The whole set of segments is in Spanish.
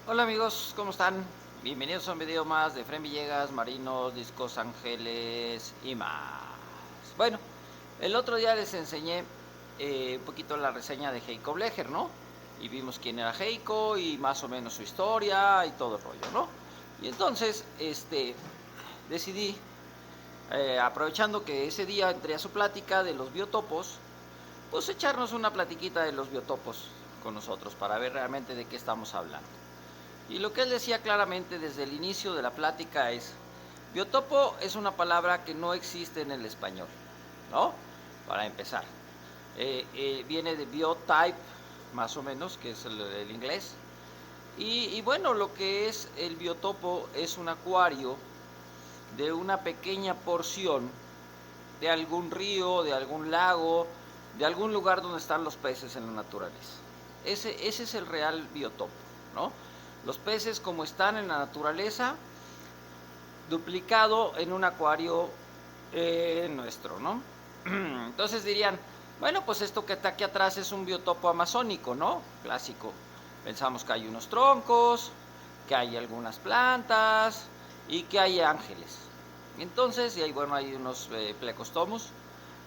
Hola amigos, ¿cómo están? Bienvenidos a un video más de Fren Villegas, Marinos, Discos Ángeles y más. Bueno, el otro día les enseñé un poquito la reseña de Heiko Blecher, ¿no? Y vimos quién era Heiko y más o menos su historia y todo el rollo, ¿no? Y entonces, decidí, aprovechando que ese día entré a su plática de los biotopos, pues echarnos una platiquita de los biotopos con nosotros para ver realmente de qué estamos hablando. Y lo que él decía claramente desde el inicio de la plática es, biotopo es una palabra que no existe en el español, ¿no? Para empezar. Viene de biotype, más o menos, que es el inglés. Y bueno, lo que es el biotopo es un acuario de una pequeña porción de algún río, de algún lago, de algún lugar donde están los peces en la naturaleza. Ese es el real biotopo, ¿no? Los peces como están en la naturaleza, duplicado en un acuario nuestro, ¿no? Entonces dirían, bueno, pues esto que está aquí atrás es un biotopo amazónico, ¿no? Clásico. Pensamos que hay unos troncos, que hay algunas plantas y que hay ángeles. Entonces, y ahí, bueno, hay unos plecostomus.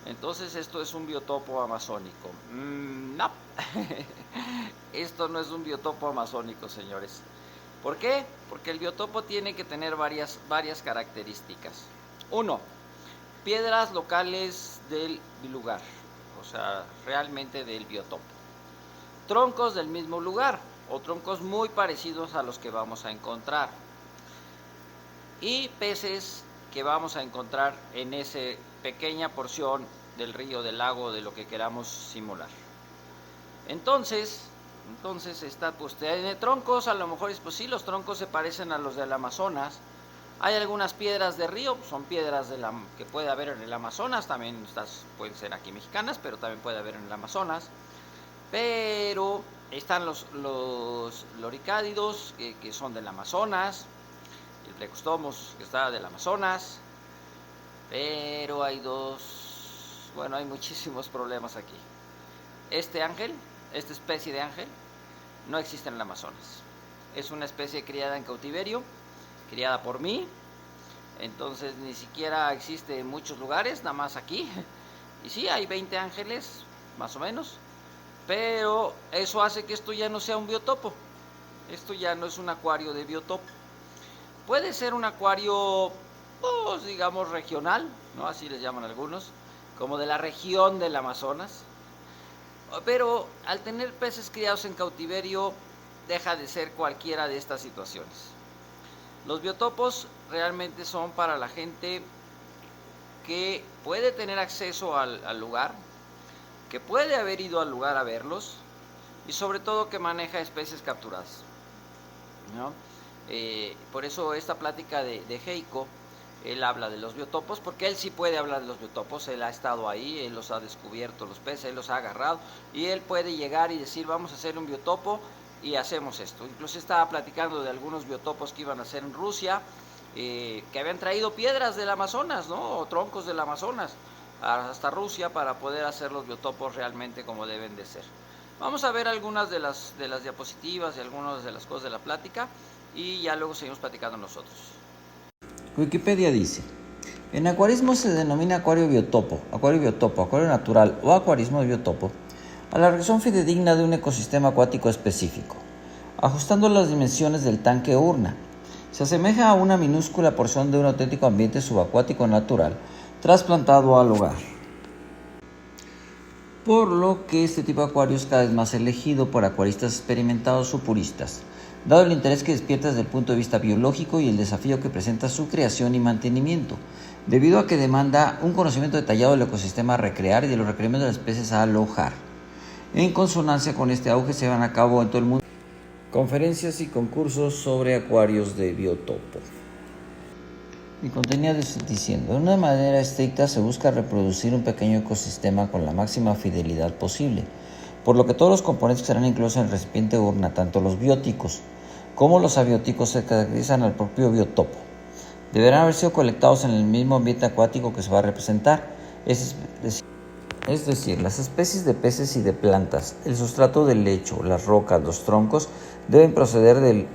Entonces esto es un biotopo amazónico. No, esto no es un biotopo amazónico, señores. ¿Por qué? Porque el biotopo tiene que tener varias características. Uno, piedras locales del lugar, o sea, realmente del biotopo. Troncos del mismo lugar o troncos muy parecidos a los que vamos a encontrar. Y peces que vamos a encontrar en esa pequeña porción del río, del lago, de lo que queramos simular. Entonces está, pues tiene troncos, a lo mejor pues sí, los troncos se parecen a los del Amazonas. Hay algunas piedras de río, son piedras que puede haber en el Amazonas, también estas pueden ser aquí mexicanas, pero también puede haber en el Amazonas. Pero están los loricádidos, que son del Amazonas, el Plecostomus, que está del Amazonas, pero hay hay muchísimos problemas aquí. Este ángel, esta especie de ángel, no existe en el Amazonas. Es una especie criada en cautiverio, criada por mí, entonces ni siquiera existe en muchos lugares, nada más aquí. Y sí, hay 20 ángeles, más o menos, pero eso hace que esto ya no sea un biotopo. Esto ya no es un acuario de biotopo. Puede ser un acuario, pues, digamos, regional, ¿no? Así les llaman algunos, como de la región del Amazonas. Pero al tener peces criados en cautiverio, deja de ser cualquiera de estas situaciones. Los biotopos realmente son para la gente que puede tener acceso al lugar, que puede haber ido al lugar a verlos y sobre todo que maneja especies capturadas, ¿no? Por eso esta plática de Heiko, él habla de los biotopos, porque él sí puede hablar de los biotopos, él ha estado ahí, él los ha descubierto los peces, él los ha agarrado y él puede llegar y decir vamos a hacer un biotopo y hacemos esto. Incluso estaba platicando de algunos biotopos que iban a hacer en Rusia, que habían traído piedras del Amazonas, ¿no? O troncos del Amazonas hasta Rusia para poder hacer los biotopos realmente como deben de ser. Vamos a ver algunas de las diapositivas y algunas de las cosas de la plática y ya luego seguimos platicando nosotros. Wikipedia dice, en acuarismo se denomina acuario biotopo, acuario natural o acuarismo de biotopo a la región fidedigna de un ecosistema acuático específico, ajustando las dimensiones del tanque o urna. Se asemeja a una minúscula porción de un auténtico ambiente subacuático natural trasplantado al hogar. Por lo que este tipo de acuario es cada vez más elegido por acuaristas experimentados o puristas, dado el interés que despierta desde el punto de vista biológico y el desafío que presenta su creación y mantenimiento, debido a que demanda un conocimiento detallado del ecosistema a recrear y de los requerimientos de las especies a alojar. En consonancia con este auge se llevan a cabo en todo el mundo conferencias y concursos sobre acuarios de biotopo. Y contenía diciendo, de una manera estricta se busca reproducir un pequeño ecosistema con la máxima fidelidad posible, por lo que todos los componentes que serán incluidos en el recipiente urna, tanto los bióticos como los abióticos, se caracterizan al propio biotopo. Deberán haber sido colectados en el mismo ambiente acuático que se va a representar, es decir, las especies de peces y de plantas, el sustrato del lecho, las rocas, los troncos, deben proceder del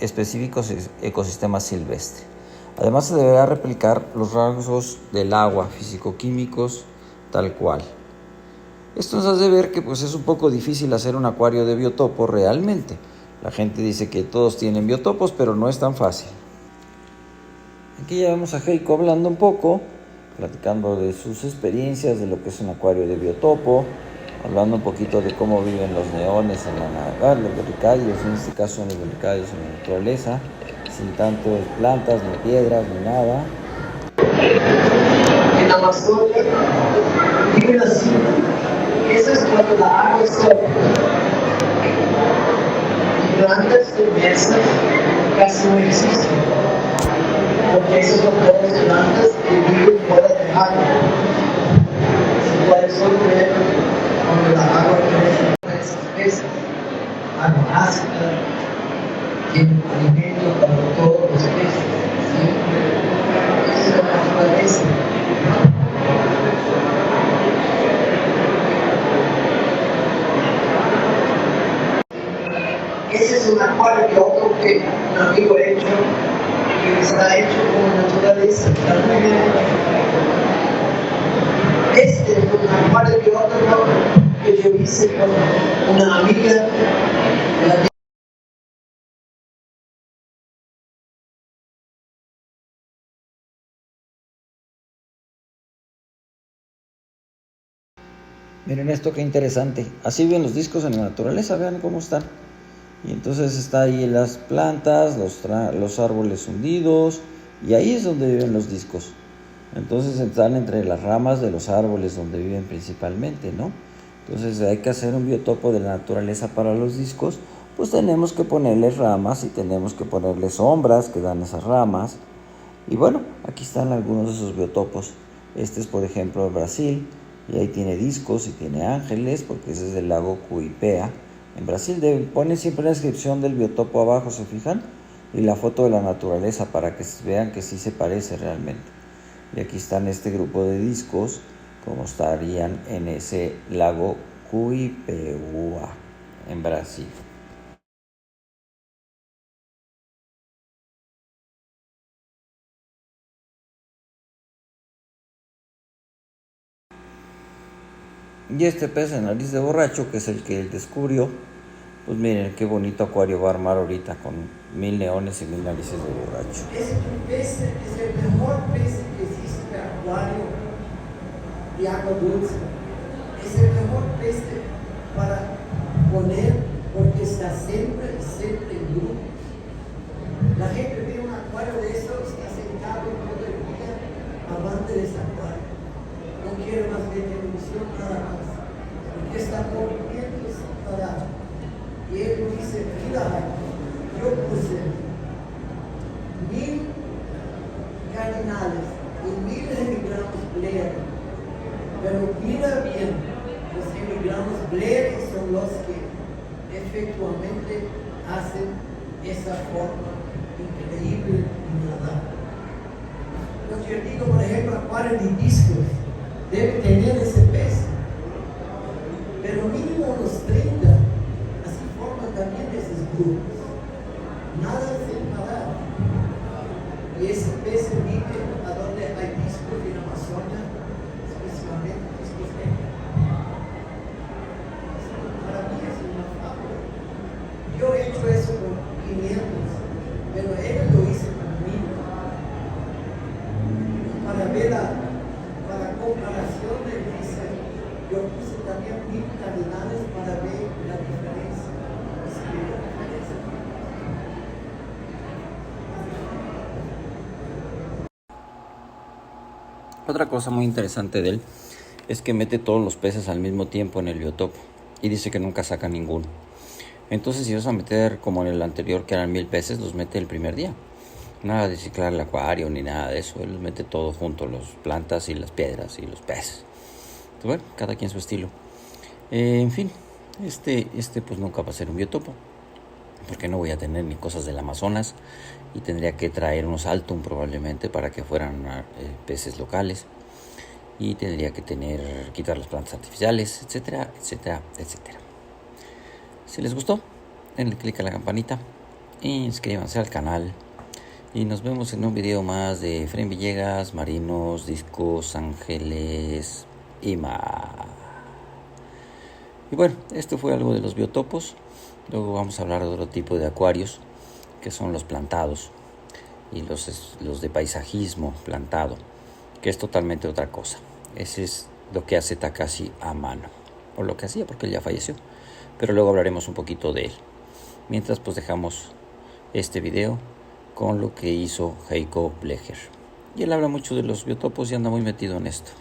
específicos ecosistemas silvestres. Además, se deberá replicar los rasgos del agua, físico-químicos, tal cual. Esto nos hace ver que pues, es un poco difícil hacer un acuario de biotopo realmente. La gente dice que todos tienen biotopos, pero no es tan fácil. Aquí ya vemos a Heiko hablando un poco, platicando de sus experiencias, de lo que es un acuario de biotopo, hablando un poquito de cómo viven los neones en los belicadios, en este caso son los belicadios en la naturaleza, sin tanto plantas, ni piedras, ni nada. En Amazonia viven así. Eso es cuando la agua es sola. Y plantas inmensas casi no existen. Porque esas son todas plantas que viven fuera de agua. Se puede solo ver cuando la agua crece. Esas peces, agua ácida, tienen alimento para todos los peces. ¿Sí? Esa es la naturaleza. Ese es un acuario de otro que un amigo ha hecho, que está hecho con naturaleza, está muy bien hecho. Este es un acuario de otro que yo hice con una amiga de la Miren esto, qué interesante. Así ven los discos en la naturaleza, vean cómo están. Y entonces está ahí las plantas, los árboles hundidos, y ahí es donde viven los discos. Entonces están entre las ramas de los árboles donde viven principalmente, ¿no? Entonces hay que hacer un biotopo de la naturaleza para los discos, pues tenemos que ponerles ramas y tenemos que ponerles sombras que dan esas ramas. Y bueno, aquí están algunos de esos biotopos. Este es por ejemplo Brasil, y ahí tiene discos y tiene ángeles, porque ese es del lago Cuipea. En Brasil ponen siempre la descripción del biotopo abajo, ¿se fijan? Y la foto de la naturaleza para que vean que sí se parece realmente. Y aquí están este grupo de discos, como estarían en ese lago Cuipeúa, en Brasil. Y este pez en nariz de borracho, que es el que él descubrió, pues miren qué bonito acuario va a armar ahorita con 1000 leones y 1000 narices de borracho. Ese pez es el mejor pez que existe en el acuario de agua dulce. Es el mejor pez para poner porque está siempre en grupos. La gente ve un acuario de eso, está sentado todo el día amante de ese acuario. No quiere más ver televisión, nada más. Porque está moviendo sin parar. Y él dice, mira, yo puse 1000 cardinales y 1000 hemigramos Blair. Pero mira bien, los hemigramos Blair son los que efectivamente hacen esa forma increíble y nada. Entonces yo digo, por ejemplo, acuario de discos debe tener ese pez, pero mínimo unos 30. También esos grupos, nada sin parar. Y ese pez vive a donde hay discos en Amazonia, especialmente discos negros. Para mí es una fábula. Yo he hecho eso con 500, pero él lo hizo con 1000. Para ver para comparación, él dice, yo puse también 1000 cardinales para ver la diferencia. Otra cosa muy interesante de él es que mete todos los peces al mismo tiempo en el biotopo y dice que nunca saca ninguno. Entonces si vas a meter como en el anterior que eran 1000 peces, los mete el primer día. Nada de ciclar el acuario ni nada de eso, él los mete todo junto, las plantas y las piedras y los peces. Entonces, bueno, cada quien su estilo. En fin, este pues nunca va a ser un biotopo, porque no voy a tener ni cosas del Amazonas y tendría que traer unos Altum probablemente para que fueran peces locales, y tendría que quitar las plantas artificiales, etcétera, etcétera, etcétera. Si les gustó, denle click a la campanita inscríbanse al canal y nos vemos en un video más de Efraín Villegas, marinos, discos, ángeles y más. Y bueno, esto fue algo de los biotopos. Luego vamos a hablar de otro tipo de acuarios, que son los plantados y los de paisajismo plantado, que es totalmente otra cosa. Ese es lo que hace Takashi a mano, o lo que hacía, porque él ya falleció, pero luego hablaremos un poquito de él. Mientras pues dejamos este video con lo que hizo Heiko Blecher, y él habla mucho de los biotopos y anda muy metido en esto.